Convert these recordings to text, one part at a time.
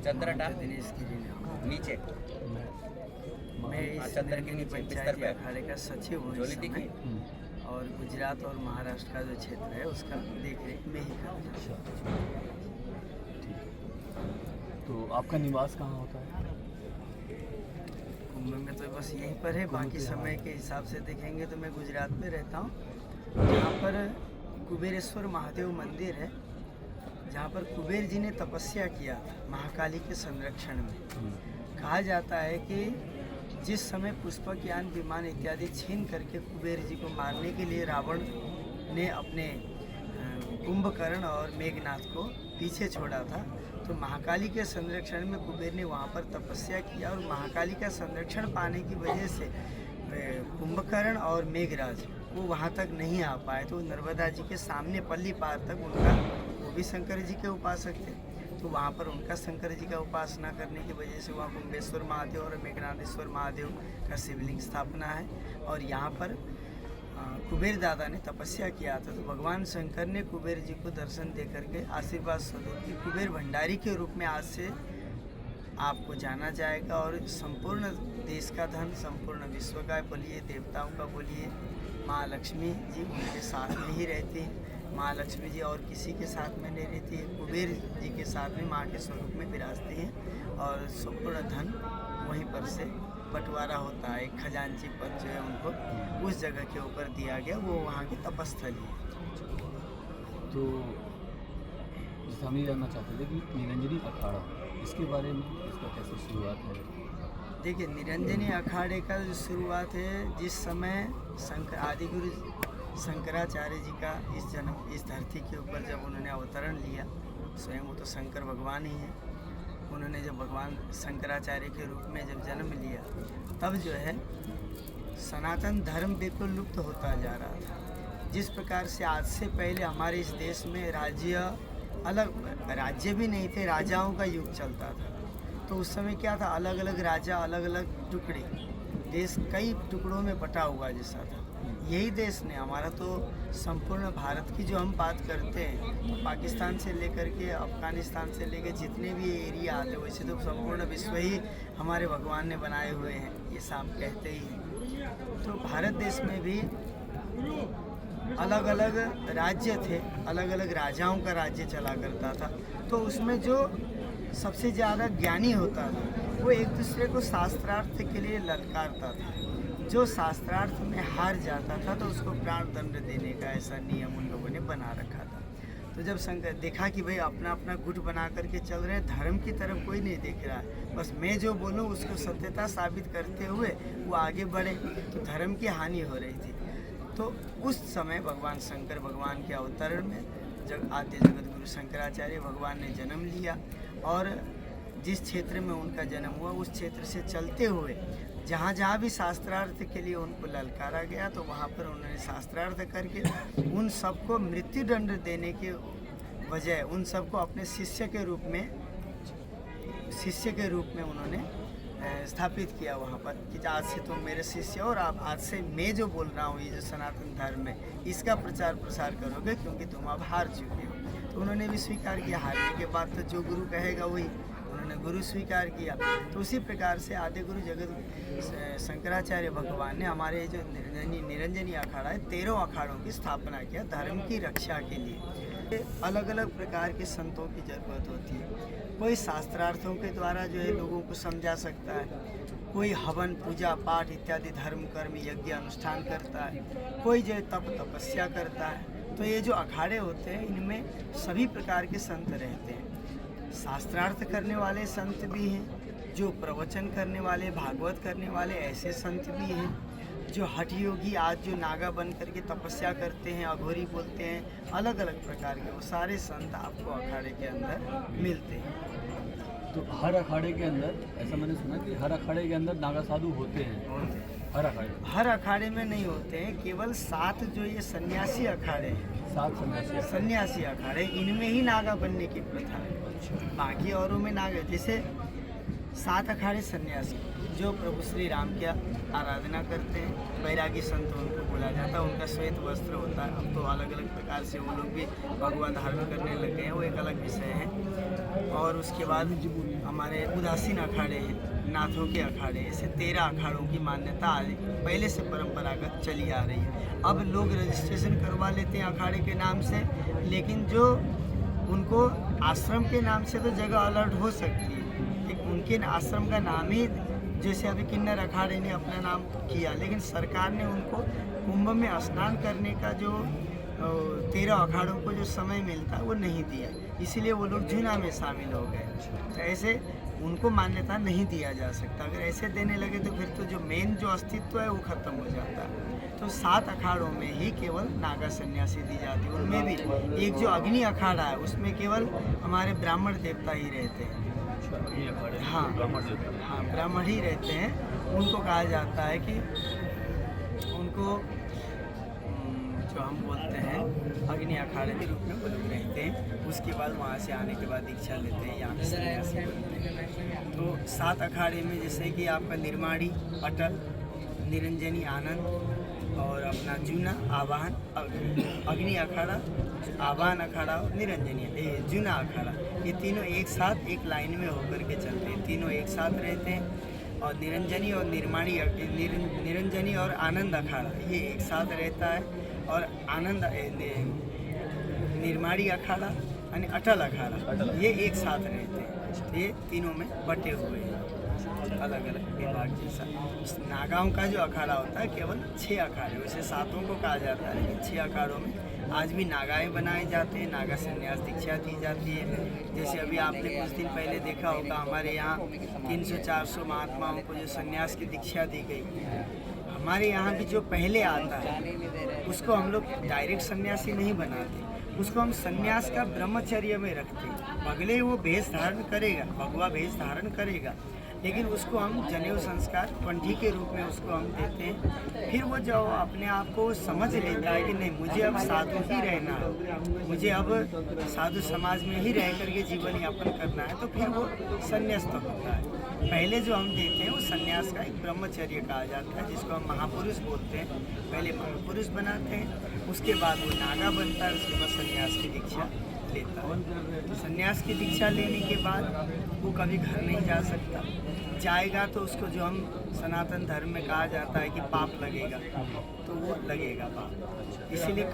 चंद्रटा दिनेश गिरी नाम। नीचे मैं इस चंद्र के नीचे बिस्तर पंचायती पे अखाड़े का सचिव हूँ इस झोली समय, दिखी। और गुजरात और महाराष्ट्र का जो क्षेत्र है उसका देख रेख में ही करता हूँ। तो आपका निवास कहाँ होता है? कुंभ में तो बस यहीं पर है, बाकी समय के हिसाब से देखेंगे तो मैं गुजरात में रहता हूँ, जहाँ पर कुबेरेश्वर महादेव मंदिर है, जहाँ पर कुबेर जी ने तपस्या किया था महाकाली के संरक्षण में। कहा जाता है कि जिस समय पुष्पक यान विमान इत्यादि छीन करके कुबेर जी को मारने के लिए रावण ने अपने कुंभकर्ण और मेघनाथ को पीछे छोड़ा था, तो महाकाली के संरक्षण में कुबेर ने वहाँ पर तपस्या किया, और महाकाली का संरक्षण पाने की वजह से कुंभकर्ण और मेघराज वो वहाँ तक नहीं आ पाए, तो नर्मदा जी के सामने पल्ली पार तक उनका, वो भी शंकर जी के उपासक थे, तो वहाँ पर उनका शंकर जी का उपासना करने की वजह से वहाँ कुंभेश्वर महादेव और मेघनाथेश्वर महादेव का शिवलिंग स्थापना है। और यहाँ पर कुबेर दादा ने तपस्या किया था, तो भगवान शंकर ने कुबेर जी को दर्शन दे करके आशीर्वाद स्वरूप कि कुबेर भंडारी के रूप में आज से आपको जाना जाएगा, और संपूर्ण देश का धन, संपूर्ण विश्व का बोलिए, देवताओं का बोलिए, माँ लक्ष्मी जी उनके साथ में ही रहती है। माँ लक्ष्मी जी और किसी के साथ में नहीं रहती है, कुबेर जी के साथ में माँ के स्वरूप में विराजती हैं, और संपूर्ण धन वहीं पर से बंटवारा होता है। एक खजांची पद जो है उनको उस जगह के ऊपर दिया गया, वो वहाँ की तपस्थली है। तो जैसे हम ये जानना चाहते थे कि निरंजनी अखाड़ा, इसके बारे में इसका कैसे शुरुआत है? देखिए, निरंजनी अखाड़े का जो शुरुआत है, जिस समय आदिगुरु शंकराचार्य जी का इस धरती के ऊपर जब उन्होंने अवतरण लिया, स्वयं वो तो शंकर भगवान ही हैं, उन्होंने जब भगवान शंकराचार्य के रूप में जब जन्म लिया, तब जो है सनातन धर्म बिल्कुल लुप्त होता जा रहा था। जिस प्रकार से आज से पहले हमारे इस देश में राज्य भी नहीं थे, राजाओं का युग चलता था, तो उस समय क्या था, अलग अलग राजा, अलग अलग टुकड़े, देश कई टुकड़ों में बटा हुआ जैसा था। यही देश ने हमारा, तो संपूर्ण भारत की जो हम बात करते हैं, तो पाकिस्तान से लेकर के अफगानिस्तान से लेकर जितने भी एरिया आते हैं, वैसे तो संपूर्ण विश्व ही हमारे भगवान ने बनाए हुए हैं, ये साम कहते ही हैं। तो भारत देश में भी अलग अलग राज्य थे, अलग अलग राजाओं का राज्य चला करता था, तो उसमें जो सबसे ज़्यादा ज्ञानी होता था वो एक दूसरे को शास्त्रार्थ के लिए ललकारता था। जो शास्त्रार्थ में हार जाता था तो उसको प्राण दंड देने का ऐसा नियम उन लोगों ने बना रखा था। तो जब शंकर देखा कि भाई अपना अपना गुट बना करके चल रहे हैं, धर्म की तरफ कोई नहीं देख रहा है, बस मैं जो बोलूँ उसको सत्यता साबित करते हुए वो आगे बढ़े, तो धर्म की हानि हो रही थी। तो उस समय भगवान शंकर भगवान के अवतरण में आद्य जगत गुरु शंकराचार्य भगवान ने जन्म लिया, और जिस क्षेत्र में उनका जन्म हुआ उस क्षेत्र से चलते हुए जहाँ जहाँ भी शास्त्रार्थ के लिए उनको ललकारा गया, तो वहाँ पर उन्होंने शास्त्रार्थ करके उन सबको मृत्यु दंड देने के बजाय उन सबको अपने शिष्य के रूप में उन्होंने स्थापित किया वहाँ पर, कि आज से तुम मेरे शिष्य हो, और आप आज से मैं जो बोल रहा हूँ, ये जो सनातन धर्म है, इसका प्रचार प्रसार करोगे, क्योंकि तुम अब हार चुके हो। तो उन्होंने भी स्वीकार किया, हारने के बाद तो जो गुरु कहेगा वही, उन्होंने गुरु स्वीकार किया। तो उसी प्रकार से आदि गुरु जगत शंकराचार्य भगवान ने हमारे जो निरंजनी अखाड़ा है, 13 अखाड़ों की स्थापना किया धर्म की रक्षा के लिए। अलग अलग प्रकार के संतों की जरूरत होती है। कोई शास्त्रार्थों के द्वारा जो है लोगों को समझा सकता है, कोई हवन पूजा पाठ इत्यादि धर्म कर्म यज्ञ अनुष्ठान करता है, कोई जो है तप तपस्या करता है। तो ये जो अखाड़े होते हैं, इनमें सभी प्रकार के संत रहते हैं। शास्त्रार्थ करने वाले संत भी हैं, जो प्रवचन करने वाले, भागवत करने वाले ऐसे संत भी हैं, जो हठ योगी आज जो नागा बन करके तपस्या करते हैं, अघोरी बोलते हैं, अलग अलग प्रकार के वो सारे संत आपको अखाड़े के अंदर मिलते हैं। तो हर अखाड़े के अंदर, ऐसा मैंने सुना कि हर अखाड़े के अंदर नागा साधु होते हैं। हर अखाड़े में नहीं होते हैं, केवल 7 जो ये सन्यासी अखाड़े हैं, 7 सन्यासी अखाड़े, इनमें ही नागा बनने की प्रथा है। बाकी औरों में नागा, जैसे 7 अखाड़े सन्यासी जो प्रभु श्री राम की आराधना करते हैं, बैरागी संत उनको बोला जाता है, उनका श्वेत वस्त्र होता है। अब तो अलग अलग प्रकार से वो लोग भी भगवान धारण करने लगे हैं, वो एक अलग विषय है। और उसके बाद हमारे उदासीन अखाड़े हैं, नाथों के अखाड़े, ऐसे 13 अखाड़ों की मान्यता आज पहले से परंपरागत चली आ रही है। अब लोग रजिस्ट्रेशन करवा लेते हैं अखाड़े के नाम से, लेकिन जो उनको आश्रम के नाम से तो जगह अलर्ट हो सकती है, लेकिन उनके आश्रम का नाम ही, जैसे अभी किन्नर अखाड़े ने अपना नाम किया, लेकिन सरकार ने उनको कुंभ में स्नान करने का जो 13 अखाड़ों को जो समय मिलता वो नहीं दिया, इसीलिए वो लोग जूना में शामिल हो गए। तो ऐसे उनको मान्यता नहीं दिया जा सकता। अगर ऐसे देने लगे तो फिर तो जो मेन जो अस्तित्व है वो खत्म हो जाता है। तो 7 अखाड़ों में ही केवल नागा सन्यासी दी जाती है। उनमें भी एक जो अग्नि अखाड़ा है उसमें केवल हमारे ब्राह्मण देवता ही रहते हैं। हाँ, ब्राह्मण ही रहते हैं। उनको कहा जाता है कि उनको जो हम बोलते हैं अग्नि अखाड़े के रूप में वो लोग रहते हैं। उसके बाद वहाँ से आने के बाद दीक्षा लेते हैं, यहाँ सन्यासी बनते हैं। तो 7 अखाड़े में जैसे कि आपका निर्माणी, अटल, निरंजनी, आनंद और अपना जूना, आवाहन, अग्नि अखाड़ा, आवाहन अखाड़ा और निरंजनी जूना अखाड़ा, ये तीनों एक साथ एक लाइन में होकर के चलते हैं। तीनों एक साथ रहते हैं। और निरंजनी और निर्माणी, निरंजनी और आनंद अखाड़ा ये एक साथ रहता है। और आनंद निर्माणी अखाड़ा यानी अटल अखाड़ा ये एक साथ रहते हैं। ये तीनों में बटे हुए हैं अलग अलग विभाग जैसा। नागाओं का जो अखाड़ा होता है केवल 6 अखाड़े, वैसे 7 को कहा जाता है, लेकिन 6 अखाड़ों में आज भी नागाएं बनाए जाते हैं, नागा संन्यास दीक्षा दी जाती है। जैसे अभी आपने कुछ दिन पहले देखा होगा हमारे यहाँ 300-400 महात्माओं को जो संन्यास की दीक्षा दी गई। हमारे यहाँ भी जो पहले आता है उसको हम लोग डायरेक्ट सन्यासी नहीं बनाते, उसको हम सन्यास का ब्रह्मचर्य में रखते हैं। भले वो भेष धारण करेगा, भगवा भेष धारण करेगा, लेकिन उसको हम जनेऊ संस्कार पंथी के रूप में उसको हम देते हैं। फिर वो जब अपने आप को समझ लेता है कि नहीं मुझे अब साधु ही रहना है, मुझे अब साधु समाज में ही रह करके जीवन यापन करना है, तो फिर वो संन्यास्त होता है। पहले जो हम देते हैं वो संन्यास का एक ब्रह्मचर्य कहा जाता है, जिसको हम महापुरुष बोलते हैं। पहले महापुरुष बनाते हैं, उसके बाद वो नागा बनता है, उसके बाद संन्यास की दीक्षा लेता है। संन्यास की दीक्षा लेने के बाद वो कभी घर नहीं जा सकता, जाएगा तो उसको जो हम सनातन धर्म में कहा जाता है कि पाप लगेगा, तो वो लगेगा पाप। इसीलिए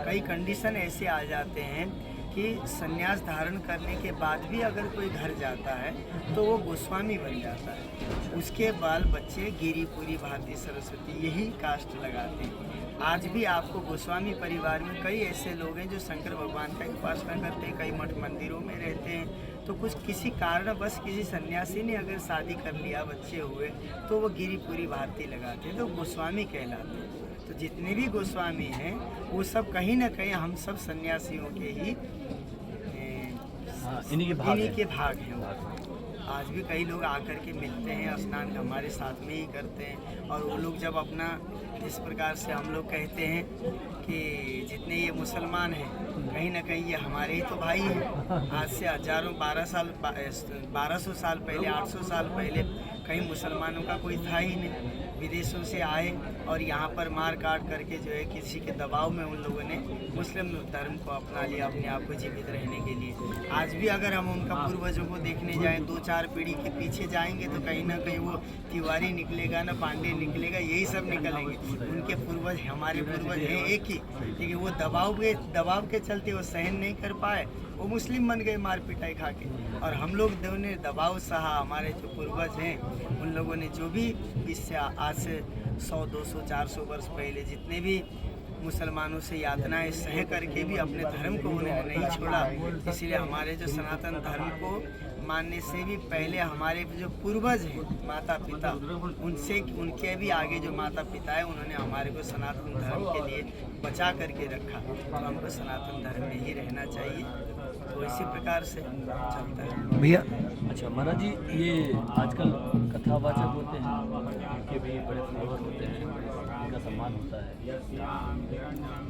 कई कंडीशन ऐसे आ जाते हैं कि संन्यास धारण करने के बाद भी अगर कोई घर जाता है तो वो गोस्वामी बन जाता है। उसके बाल बच्चे गिरिपुरी, भारती, सरस्वती यही कास्ट लगाते हैं। आज भी आपको गोस्वामी परिवार में कई ऐसे लोग हैं जो शंकर भगवान का उपासना करते हैं, कई मठ मंदिरों में रहते हैं। तो कुछ किसी कारण बस किसी सन्यासी ने अगर शादी कर लिया, बच्चे हुए, तो वो गिरिपुरी, भारती लगाते हैं, तो गोस्वामी कहलाते हैं। तो जितने भी गोस्वामी हैं वो सब कहीं ना कहीं हम सब सन्यासियों के ही इन्हीं के भाग हैं। आज भी कई लोग आकर के मिलते हैं, स्नान हमारे साथ में ही करते हैं। और वो लोग जब अपना इस प्रकार से हम लोग कहते हैं कि जितने ये मुसलमान हैं कहीं ना कहीं ये हमारे ही तो भाई हैं। आज से हजारों 1200 साल पहले, 800 साल पहले कहीं मुसलमानों का कोई था ही नहीं। विदेशों से आए और यहाँ पर मार काट करके जो है किसी के दबाव में उन लोगों ने मुस्लिम धर्म को अपना लिया अपने आप को जीवित रहने के लिए। आज भी अगर हम उनका पूर्वजों को देखने जाएं, 2-4 पीढ़ी के पीछे जाएंगे तो कहीं ना कहीं वो तिवारी निकलेगा, ना पांडे निकलेगा, यही सब निकलेंगे। उनके पूर्वज हमारे पूर्वज हैं एक ही, लेकिन वो दबाव के चलते वो सहन नहीं कर पाए, वो मुस्लिम बन गए मार पिटाई खा के। और हम लोग ने दबाव सहा, हमारे जो पूर्वज हैं उन लोगों ने जो भी इससे आज से 100, 200, 400 वर्ष पहले जितने भी मुसलमानों से यातनाएं सह करके भी अपने धर्म को उन्होंने नहीं छोड़ा। इसीलिए हमारे जो सनातन धर्म को मानने से भी पहले हमारे जो पूर्वज हैं, माता पिता, उनके भी आगे जो माता पिता है उन्होंने हमारे को सनातन धर्म के लिए बचा करके रखा। तो हमको सनातन धर्म में ही रहना चाहिए। तो इसी प्रकार से चलता है भैया। अच्छा महाराज जी, ये आजकल कथावाचक होते हैं, उनके भी बड़े फॉलोअर होते हैं, उनका सम्मान होता है,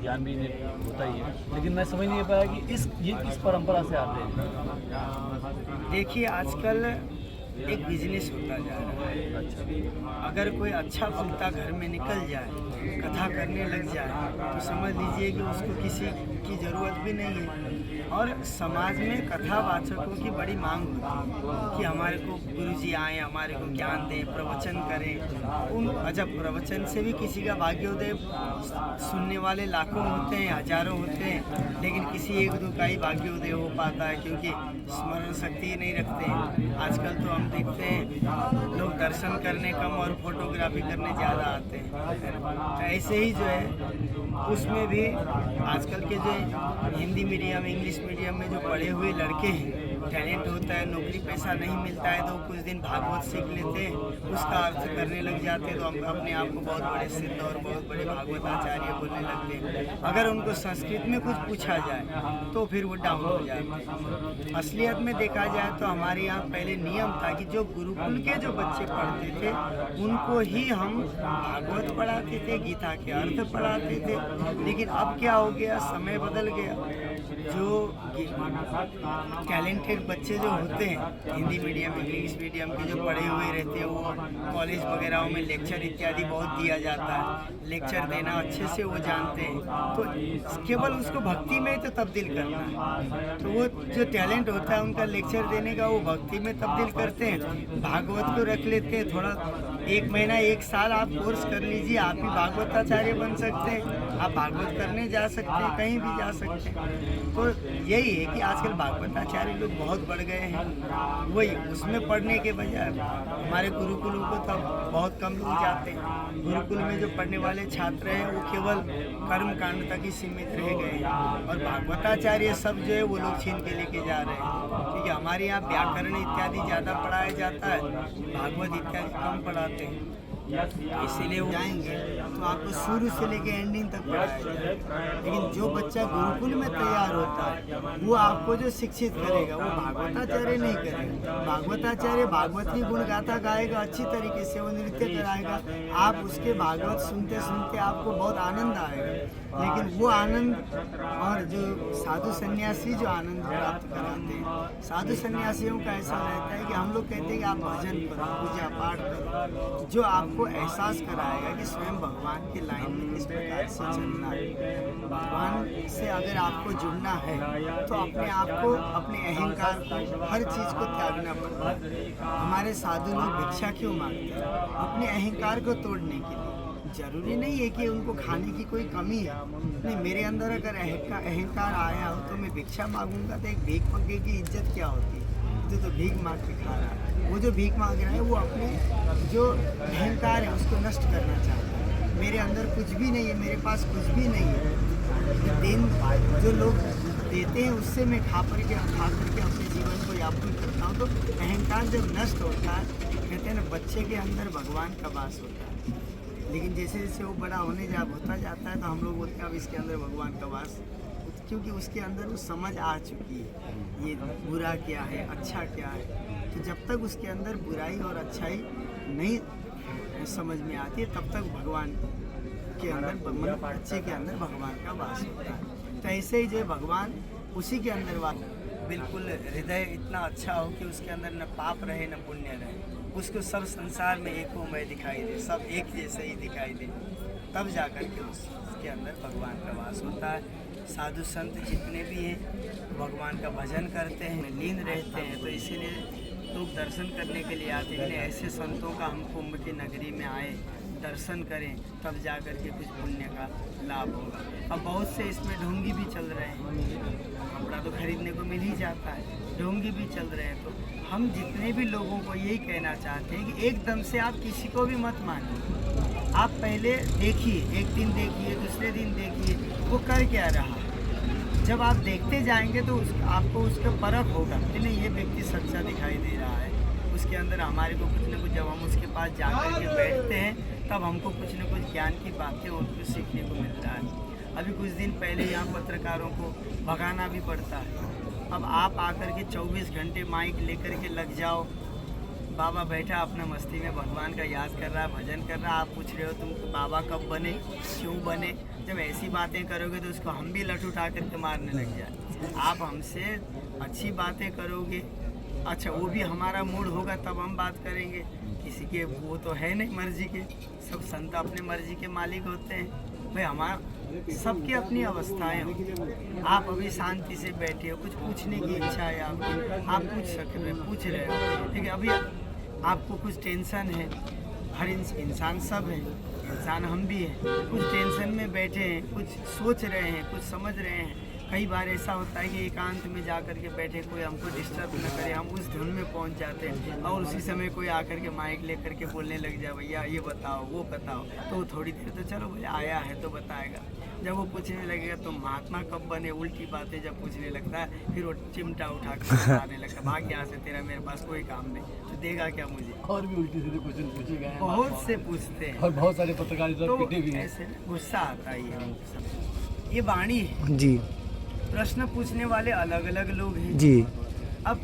ज्ञान भी होता ही है, लेकिन मैं समझ नहीं पाया कि ये किस परंपरा से आते हैं। देखिए आजकल एक बिजनेस होता जा रहा है। अच्छा, अगर कोई अच्छा फुलता घर में निकल जाए, कथा करने लग जाए, तो समझ लीजिए कि उसको किसी की ज़रूरत भी नहीं है। और समाज में कथावाचकों की बड़ी मांग होती है कि हमारे को गुरुजी आए, हमारे को ज्ञान दें, प्रवचन करें। उन जब प्रवचन से भी किसी का भाग्योदय, सुनने वाले लाखों होते हैं, हजारों होते हैं, लेकिन किसी एक दो का ही भाग्योदय हो पाता है, क्योंकि स्मरण शक्ति नहीं रखते हैं। आजकल तो हम देखते हैं लोग दर्शन करने कम और फोटोग्राफी करने ज़्यादा आते हैं। तो ऐसे ही जो है उसमें भी आजकल के जो हिंदी मीडियम, इंग्लिश मीडियम में जो पढ़े हुए लड़के हैं, टैलेंट होता है, नौकरी पैसा नहीं मिलता है, तो कुछ दिन भागवत सीख लेते हैं, उसका अर्थ करने लग जाते हैं, तो हम अपने आप को बहुत बड़े सिद्ध और बहुत बड़े भागवत आचार्य बोलने लगते हैं। अगर उनको संस्कृत में कुछ पूछा जाए तो फिर वो डाउन हो जाते हैं। असलियत में देखा जाए तो हमारे यहाँ पहले नियम था कि जो गुरुकुल के जो बच्चे पढ़ते थे उनको ही हम भागवत पढ़ाते थे, गीता के अर्थ पढ़ाते थे। लेकिन अब क्या हो गया, समय बदल गया। जो टैलेंटेड बच्चे जो होते हैं हिंदी मीडियम, इंग्लिश मीडियम के जो पढ़े हुए रहते हैं, वो कॉलेज वगैरह में लेक्चर इत्यादि बहुत दिया जाता है, लेक्चर देना अच्छे से वो जानते हैं, तो केवल उसको भक्ति में ही तो तब्दील करना है। तो वो जो टैलेंट होता है उनका लेक्चर देने का वो भक्ति में तब्दील करते हैं, भागवत को रख लेते हैं। थोड़ा 1 महीना 1 साल आप कोर्स कर लीजिए, आप ही भागवताचार्य बन सकते हैं, आप भागवत करने जा सकते हैं, कहीं भी जा सकते हैं। तो यही है कि आजकल भागवताचार्य लोग बहुत बढ़ गए हैं। वही उसमें पढ़ने के बजाय हमारे गुरुकुलों को तब बहुत कम लोग जाते हैं। गुरुकुल में जो पढ़ने वाले छात्र हैं वो केवल कर्म कांड तक ही सीमित रह गए हैं, और भागवताचार्य सब जो है वो लोग छीन के लेके जा रहे हैं। क्योंकि हमारे यहाँ व्याकरण इत्यादि ज़्यादा पढ़ाया जाता है, भागवत इत्यादि कम पढ़ाते हैं। इसीलिए वो जाएंगे तो आपको शुरू से लेके एंडिंग तक पढ़ाया जाएगा। लेकिन जो बच्चा गुरुकुल में तैयार होता है वो आपको जो शिक्षित करेगा वो भागवताचार्य नहीं करेगा। भागवताचार्य भागवत की गुण गाथा गाएगा, अच्छी तरीके से वो नृत्य कराएगा, आप उसके भागवत सुनते सुनते आपको बहुत आनंद आएगा। लेकिन वो आनंद और जो साधु सन्यासी जो आनंद प्राप्त कराते हैं, साधु सन्यासियों का ऐसा रहता है कि हम लोग कहते हैं कि आप भजन करो, पूजा पाठ करो, जो आपको एहसास कराएगा कि स्वयं भगवान की लाइन में किस प्रकार से चलना है। भगवान से अगर आपको जुड़ना है तो अपने आप को, अपने अहंकार को, हर चीज़ को त्यागना पड़ता है। हमारे साधु लोग भिक्षा क्यों मांगते हैं? अपने अहंकार को तोड़ने के लिए। जरूरी नहीं है कि उनको खाने की कोई कमी है, नहीं, मेरे अंदर अगर अहंकार आया हो तो मैं भिक्षा मांगूंगा तो एक भीख मंगे की इज्जत क्या होती है? तो भीख मांग के खा रहा है, वो जो भीख मांग रहा है वो अपने जो अहंकार है उसको नष्ट करना चाहता है। मेरे अंदर कुछ भी नहीं है, मेरे पास कुछ भी नहीं है, दिन जो लोग देते हैं उससे मैं खा करके अपने जीवन को यापन करता हूँ। तो अहंकार जब नष्ट होता है, कहते हैं ना, बच्चे के अंदर भगवान का वास होता है। लेकिन जैसे जैसे वो बड़ा होता जाता है तो हम लोग बोलते हैं अब इसके अंदर भगवान का वास, क्योंकि उसके अंदर वो समझ आ चुकी है, ये बुरा क्या है, अच्छा क्या है। तो जब तक उसके अंदर बुराई और अच्छाई नहीं समझ में आती है तब तक भगवान के अंदर, बच्चे के अंदर भगवान का वास होता है। तो ऐसे ही जो भगवान उसी के अंदर वास, बिल्कुल हृदय इतना अच्छा हो कि उसके अंदर न पाप रहे न पुण्य रहे, उसको सब संसार में एकोमय दिखाई दे, सब एक जैसे ही दिखाई दे, तब जाकर के उसके अंदर भगवान का वास होता है। साधु संत जितने भी हैं भगवान का भजन करते हैं, लीन रहते हैं, तो इसीलिए लोग दर्शन करने के लिए आते हैं। ऐसे संतों का हम कुंभ की नगरी में आए, दर्शन करें, तब जाकर के कुछ पुण्य का लाभ होगा। अब बहुत से इसमें ढोंगी भी चल रहे हैं, कपड़ा तो खरीदने को मिल ही जाता है, ढोंगी भी चल रहे हैं। तो हम जितने भी लोगों को यही कहना चाहते हैं कि एकदम से आप किसी को भी मत मानिए। आप पहले देखिए, एक दिन देखिए, दूसरे दिन देखिए वो कर क्या रहा। जब आप देखते जाएंगे तो आपको उसका परख होगा कि नहीं, ये व्यक्ति सच्चा दिखाई दे रहा है, उसके अंदर हमारे को कुछ न कुछ, जब हम उसके पास जाकर के बैठते हैं तब हमको कुछ न कुछ ज्ञान की बातें और कुछ सीखने को मिलता है। अभी कुछ दिन पहले यहाँ पत्रकारों को भगाना भी पड़ता है। अब आप आकर के 24 घंटे माइक लेकर के लग जाओ, बाबा बैठा अपना मस्ती में भगवान का याद कर रहा है, भजन कर रहा है, आप पूछ रहे हो तुम बाबा कब बने, क्यों बने। जब ऐसी बातें करोगे तो उसको हम भी लठ उठा करके मारने लग जाए। आप हमसे अच्छी बातें करोगे, अच्छा वो भी हमारा मूड होगा तब हम बात करेंगे। किसी के वो तो है नहीं मर्जी के, सब संत अपने मर्जी के मालिक होते हैं। भाई हमारा सबकी अपनी अवस्थाएं होती। आप अभी शांति से बैठे हो, कुछ पूछने की इच्छा है आपकी, आप पूछ रहे हो, लेकिन अभी आपको कुछ टेंशन है। हर इंसान सब है, इंसान हम भी हैं, कुछ टेंशन में बैठे हैं, कुछ सोच रहे हैं, कुछ समझ रहे हैं। कई बार ऐसा होता है कि एकांत में जा कर के बैठे, कोई हमको डिस्टर्ब न करे, हम उस धुन में पहुंच जाते हैं और उसी समय कोई आकर के माइक लेकर के बोलने लग जाए, भैया ये बताओ वो बताओ, तो थोड़ी देर तो चलो भैया आया है तो बताएगा। जब वो पूछने लगेगा तो महात्मा कब बने, उल्टी बातें जब पूछने लगता है, फिर वो चिमटा उठा कर आने लगता है, भाग यहाँ से, तेरा मेरे पास कोई काम नहीं, तो देगा क्या मुझे। और भी उल्टी सीधे क्वेश्चन पूछे गए हैं, बहुत से पूछते हैं और बहुत सारे पत्रकार तो पिटे भी हैं। ऐसे गुस्सा आता है। ये वाणी है जी प्रश्न पूछने वाले अलग अलग लोग हैं जी। अब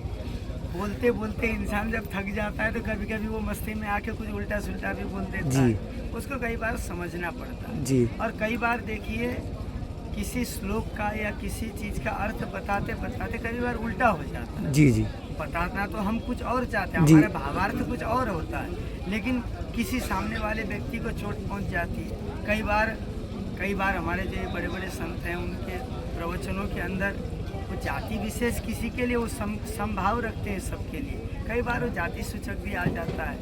बोलते बोलते इंसान जब थक जाता है तो कभी कभी वो मस्ती में आके कुछ उल्टा सुल्टा भी बोल देता जी। है, उसको कई बार समझना पड़ता है जी और कई बार देखिए किसी श्लोक का या किसी चीज का अर्थ बताते बताते कई बार उल्टा हो जाता है। जी जी बताना तो हम कुछ और चाहते हैं, जी। हमारा भावार्थ कुछ और होता है, लेकिन किसी सामने वाले व्यक्ति को चोट पहुंच जाती है। कई बार हमारे जो बड़े बड़े संत हैं उनके प्रवचनों के अंदर वो जाति विशेष किसी के लिए वो संभाव रखते हैं, सबके लिए। कई बार वो जाति सूचक भी आ जाता है,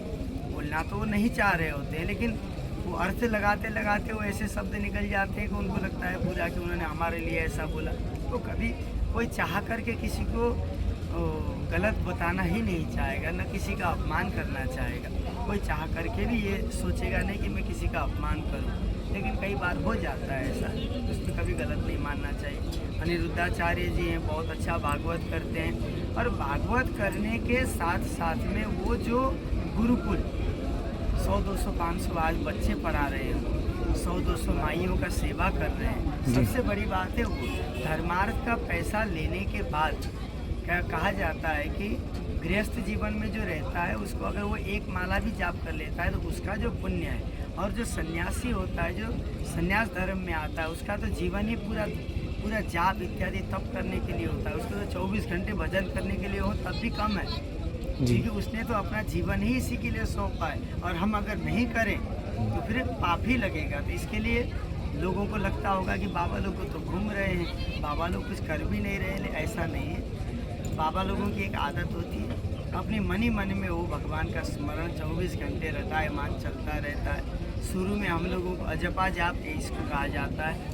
बोलना तो वो नहीं चाह रहे होते हैं, लेकिन वो अर्थ लगाते लगाते वो ऐसे शब्द निकल जाते हैं कि उनको लगता है पूरा कि उन्होंने हमारे लिए ऐसा बोला। तो कभी कोई चाह करके किसी को गलत बताना ही नहीं चाहेगा, न किसी का अपमान करना चाहेगा। कोई चाह करके भी ये सोचेगा नहीं कि मैं किसी का अपमान करूं, लेकिन कई बार हो जाता है ऐसा, उसमें कभी गलत नहीं मानना चाहिए। अनिरुद्धाचार्य जी हैं, बहुत अच्छा भागवत करते हैं, और भागवत करने के साथ साथ में वो जो गुरुकुल 100, 200, 500 आज बच्चे पढ़ा रहे हैं, 100, 200 माइयों का सेवा कर रहे हैं। सबसे बड़ी बात है वो धर्मार्थ का पैसा लेने के बाद क्या कहा जाता है कि गृहस्थ जीवन में जो रहता है उसको अगर वो एक माला भी जाप कर लेता है तो उसका जो पुण्य है, और जो सन्यासी होता है, जो सन्यास धर्म में आता है, उसका तो जीवन ही पूरा जाप इत्यादि तप करने के लिए होता है। उसको तो 24 घंटे भजन करने के लिए हो तब भी कम है, क्योंकि उसने तो अपना जीवन ही इसी के लिए सौंपा है। और हम अगर नहीं करें तो फिर पाप ही लगेगा। तो इसके लिए लोगों को लगता होगा कि बाबा लोग तो घूम रहे हैं, बाबा लोग कुछ कर भी नहीं रहे, ऐसा नहीं है। बाबा लोगों की एक आदत होती है, अपने मन ही मन में वो भगवान का स्मरण 24 घंटे रटायमान चलता रहता है। शुरू में हम लोगों को अजपा जाप इसको कहा जाता है।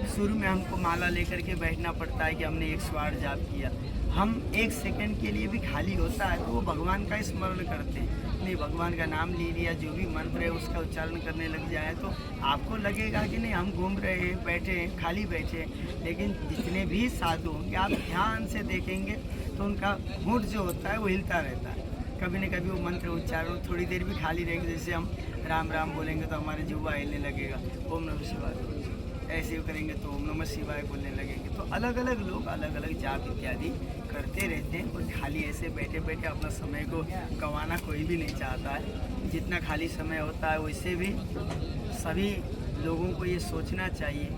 शुरू में हमको माला लेकर के बैठना पड़ता है कि हमने 108 जाप किया। हम 1 सेकंड के लिए भी खाली होता है तो वो भगवान का स्मरण करते हैं, नहीं भगवान का नाम ले लिया, जो भी मंत्र है उसका उच्चारण करने लग जाए तो आपको लगेगा कि नहीं हम घूम रहे हैं, बैठे हैं, खाली बैठे हैं। लेकिन जितने भी साधु होंगे आप ध्यान से देखेंगे तो उनका होंठ जो होता है वो हिलता रहता है। कभी न कभी वो मंत्र उच्चारण थोड़ी देर भी खाली रहेंगे, जैसे हम राम राम बोलेंगे तो हमारे जुआ हिलने लगेगा, ओम नमः शिवाय, ऐसे करेंगे तो ओम नमः शिवाय बोलने लगेंगे। तो अलग अलग लोग अलग अलग जाप इत्यादि करते रहते हैं, और खाली ऐसे बैठे बैठे अपना समय को गंवाना कोई भी नहीं चाहता है। जितना खाली समय होता है वैसे भी सभी लोगों को ये सोचना चाहिए,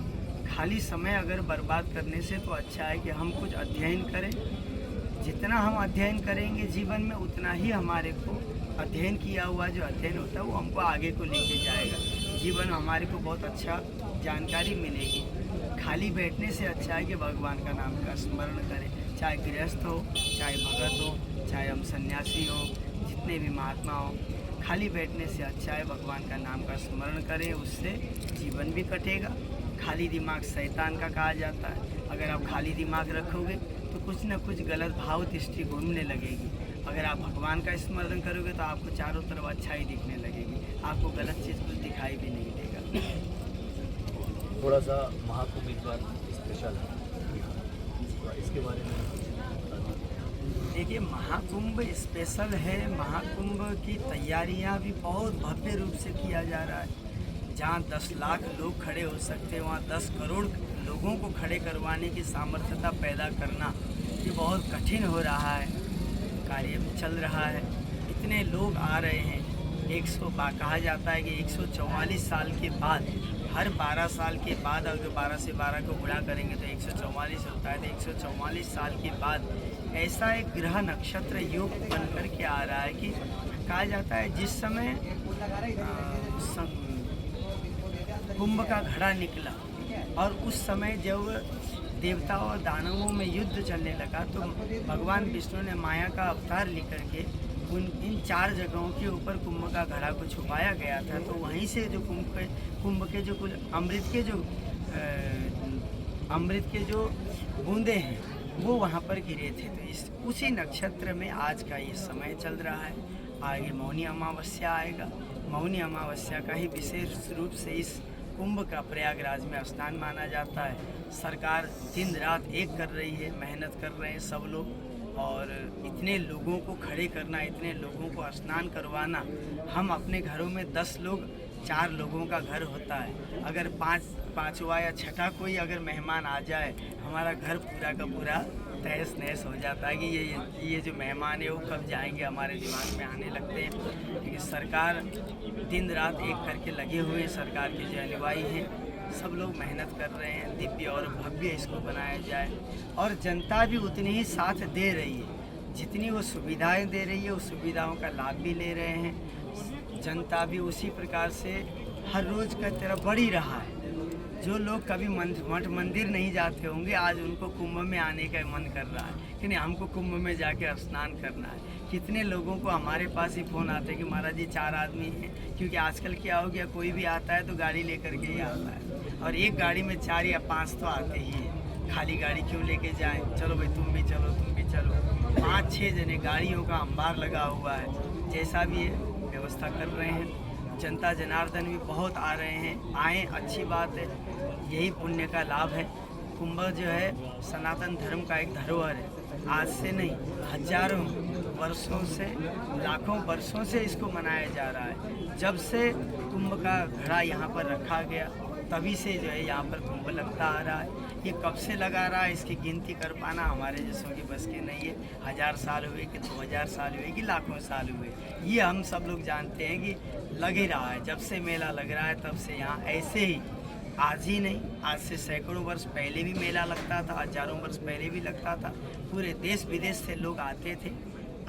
खाली समय अगर बर्बाद करने से तो अच्छा है कि हम कुछ अध्ययन करें। जितना हम अध्ययन करेंगे जीवन में उतना ही हमारे को अध्ययन किया हुआ जो अध्ययन होता है वो हमको आगे को लेके जाएगा। जीवन में हमारे को बहुत अच्छा जानकारी मिलेगी। खाली बैठने से अच्छा है कि भगवान का नाम का स्मरण करें, चाहे गृहस्थ हो, चाहे भगत हो, चाहे हम सन्यासी हो, जितने भी महात्मा हो। खाली बैठने से अच्छा है भगवान का नाम का स्मरण करें, उससे जीवन भी कटेगा। खाली दिमाग शैतान का कहा जाता है। अगर आप खाली दिमाग रखोगे तो कुछ न कुछ गलत भाव दृष्टि घूमने लगेगी। अगर आप भगवान का स्मरण करोगे तो आपको चारों तरफ अच्छाई दिखने लगेगी, आपको गलत चीज़ कुछ दिखाई भी नहीं देगा। थोड़ा सा महाकुंभ इस बार स्पेशल है, इसके बारे में देखिए महाकुंभ स्पेशल है। महाकुंभ की तैयारियां भी बहुत भव्य रूप से किया जा रहा है। जहां 10 लाख लोग खड़े हो सकते हैं वहां 10 करोड़ लोगों को खड़े करवाने की सामर्थ्यता पैदा करना ये बहुत कठिन हो रहा है, कार्य चल रहा है। इतने लोग आ रहे हैं। कहा जाता है कि 144 साल के बाद, हर 12 साल के बाद, अगर 12 से 12 को गुणा करेंगे तो 144 होता है। तो 144 साल के बाद ऐसा एक ग्रह नक्षत्र योग बन कर के आ रहा है कि कहा जाता है जिस समय कुंभ का घड़ा निकला और उस समय जब देवताओं और दानवों में युद्ध चलने लगा तो भगवान विष्णु ने माया का अवतार लेकर के इन 4 जगहों के ऊपर कुंभ का घड़ा को छुपाया गया था। तो वहीं से जो कुंभ के जो कुछ अमृत के जो बूंदे हैं वो वहाँ पर गिरे थे। तो उसी नक्षत्र में आज का ये समय चल रहा है। आगे मौनी अमावस्या आएगा। मौनी अमावस्या का ही विशेष रूप से इस कुंभ का प्रयागराज में स्नान माना जाता है। सरकार दिन रात एक कर रही है, मेहनत कर रहे हैं सब लोग, और इतने लोगों को खड़े करना, इतने लोगों को स्नान करवाना। हम अपने घरों में 10 लोग 4 लोगों का घर होता है, अगर पाँचवा या छठा कोई अगर मेहमान आ जाए हमारा घर पूरा का पूरा तहस नहस हो जाता है कि ये जो मेहमान है वो कब जाएंगे, हमारे दिमाग में आने लगते हैं। लेकिन सरकार दिन रात एक करके लगे हुए, सरकार के जो अनुयायी हैं सब लोग मेहनत कर रहे हैं दिव्य और भव्य इसको बनाया जाए। और जनता भी उतनी ही साथ दे रही है, जितनी वो सुविधाएं दे रही है उस सुविधाओं का लाभ भी ले रहे हैं। जनता भी उसी प्रकार से हर रोज़ की तरह बढ़ ही रहा है। जो लोग कभी मठ मंदिर नहीं जाते होंगे आज उनको कुंभ में आने का मन कर रहा है कि नहीं हमको कुंभ में जाके स्नान करना है। कितने लोगों को हमारे पास ही फ़ोन आते हैं कि महाराज जी 4 आदमी हैं, क्योंकि आजकल क्या हो गया कोई भी आता है तो गाड़ी लेकर के ही आता है, और एक गाड़ी में 4 या 5 तो आते ही हैं। खाली गाड़ी क्यों लेके जाएं, चलो भाई तुम भी चलो। 5-6 जने गाड़ियों का अंबार लगा हुआ है। जैसा भी है व्यवस्था कर रहे हैं। जनता जनार्दन भी बहुत आ रहे हैं, आए अच्छी बात है, यही पुण्य का लाभ है। कुंभ जो है सनातन धर्म का एक धरोहर है। आज से नहीं, हजारों वर्षों से, लाखों वर्षों से इसको मनाया जा रहा है। जब से कुंभ का घड़ा यहाँ पर रखा गया तभी से जो है यहाँ पर कुंभ लगता आ रहा है। ये कब से लगा रहा है इसकी गिनती कर पाना हमारे जैसों की बस के नहीं है। 1000 साल हुए कि 2000 साल हुए कि लाखों साल हुए, ये हम सब लोग जानते हैं कि लग ही रहा है। जब से मेला लग रहा है तब से यहाँ ऐसे ही, आज ही नहीं, आज से सैकड़ों वर्ष पहले भी मेला लगता था, हजारों वर्ष पहले भी लगता था। पूरे देश विदेश से लोग आते थे,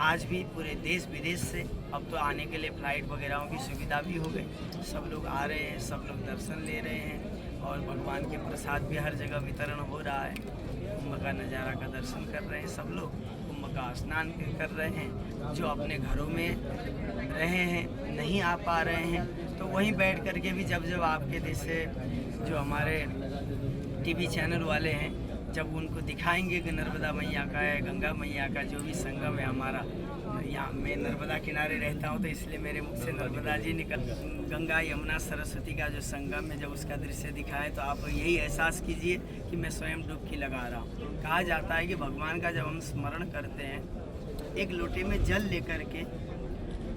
आज भी पूरे देश विदेश से। अब तो आने के लिए फ़्लाइट वगैरह की सुविधा भी हो गई, सब लोग आ रहे हैं, सब लोग दर्शन ले रहे हैं और भगवान के प्रसाद भी हर जगह वितरण हो रहा है। कुंभ का नज़ारा का दर्शन कर रहे हैं सब लोग, कुंभ का स्नान कर रहे हैं। जो अपने घरों में रहे हैं, नहीं आ पा रहे हैं, तो वहीं बैठ कर के भी जब आपके देश से जो हमारे टीवी चैनल वाले हैं, जब उनको दिखाएंगे कि नर्मदा मैया का है, गंगा मैया का जो भी संगम है हमारा, यहाँ मैं नर्मदा किनारे रहता हूँ तो इसलिए मेरे मुख से नर्मदा जी निकल, गंगा यमुना सरस्वती का जो संगम है, जब उसका दृश्य दिखाए तो आप यही एहसास कीजिए कि मैं स्वयं डुबकी लगा रहा हूँ। कहा जाता है कि भगवान का जब हम स्मरण करते हैं, एक लोटे में जल लेकर के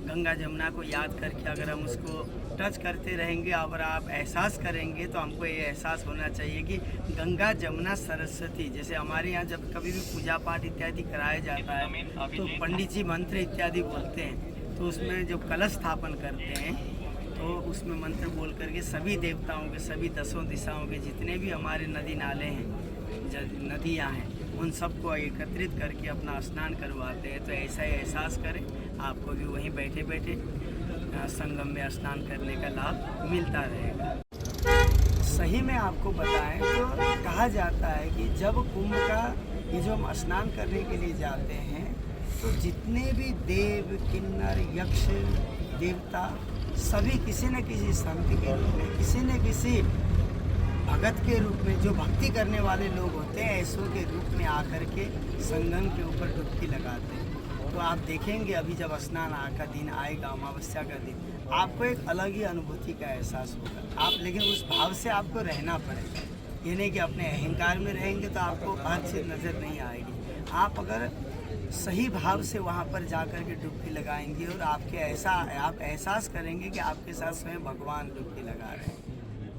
गंगा जमुना को याद करके अगर हम उसको टच करते रहेंगे और आप एहसास करेंगे तो हमको ये एहसास होना चाहिए कि गंगा जमुना सरस्वती, जैसे हमारे यहाँ जब कभी भी पूजा पाठ इत्यादि कराया जाता है तो पंडित जी मंत्र इत्यादि बोलते हैं, तो उसमें जब कलश स्थापन करते हैं तो उसमें मंत्र बोल करके सभी देवताओं के, सभी 10 दिशाओं के जितने भी हमारे नदी नाले हैं, नदियाँ हैं, उन सबको एकत्रित करके अपना स्नान करवाते हैं। तो ऐसा ही एहसास करें, आपको भी वहीं बैठे बैठे संगम में स्नान करने का लाभ मिलता रहेगा। सही में आपको बताएं तो कहा जाता है कि जब कुंभ का ये जो हम स्नान करने के लिए जाते हैं तो जितने भी देव, किन्नर, यक्ष, देवता सभी किसी न किसी संत के रूप में, किसी न किसी भगत के रूप में, जो भक्ति करने वाले लोग होते हैं ऐसों के रूप में आकर के संगम के ऊपर डुबकी लगाते हैं। तो आप देखेंगे अभी जब स्नान का दिन आएगा, अमावस्या का दिन, आपको एक अलग ही अनुभूति का एहसास होगा। आप लेकिन उस भाव से आपको रहना पड़ेगा, ये नहीं कि अपने अहंकार में रहेंगे तो आपको हर चीज़ नज़र नहीं आएगी। आप अगर सही भाव से वहाँ पर जाकर के डुबकी लगाएंगे और आप एहसास करेंगे कि आपके साथ स्वयं भगवान डुबकी लगा रहे हैं।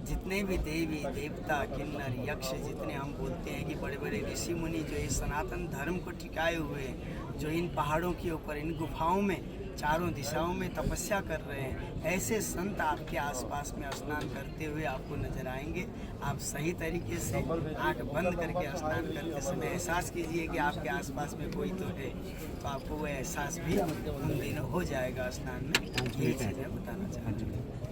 जितने भी देवी देवता, किन्नर, यक्ष, जितने हम बोलते हैं कि बड़े बड़े ऋषि मुनि जो इस सनातन धर्म को टिकाए हुए हैं, जो इन पहाड़ों के ऊपर, इन गुफाओं में, चारों दिशाओं में तपस्या कर रहे हैं, ऐसे संत आपके आसपास में स्नान करते हुए आपको नजर आएंगे। आप सही तरीके से आंख बंद करके स्नान करते समय एहसास कीजिए कि आपके आसपास में कोई तो है, तो आपको वो एहसास भी उन दिनों हो जाएगा स्नान में। यही चीज़ मैं बताना चाहता हूँ।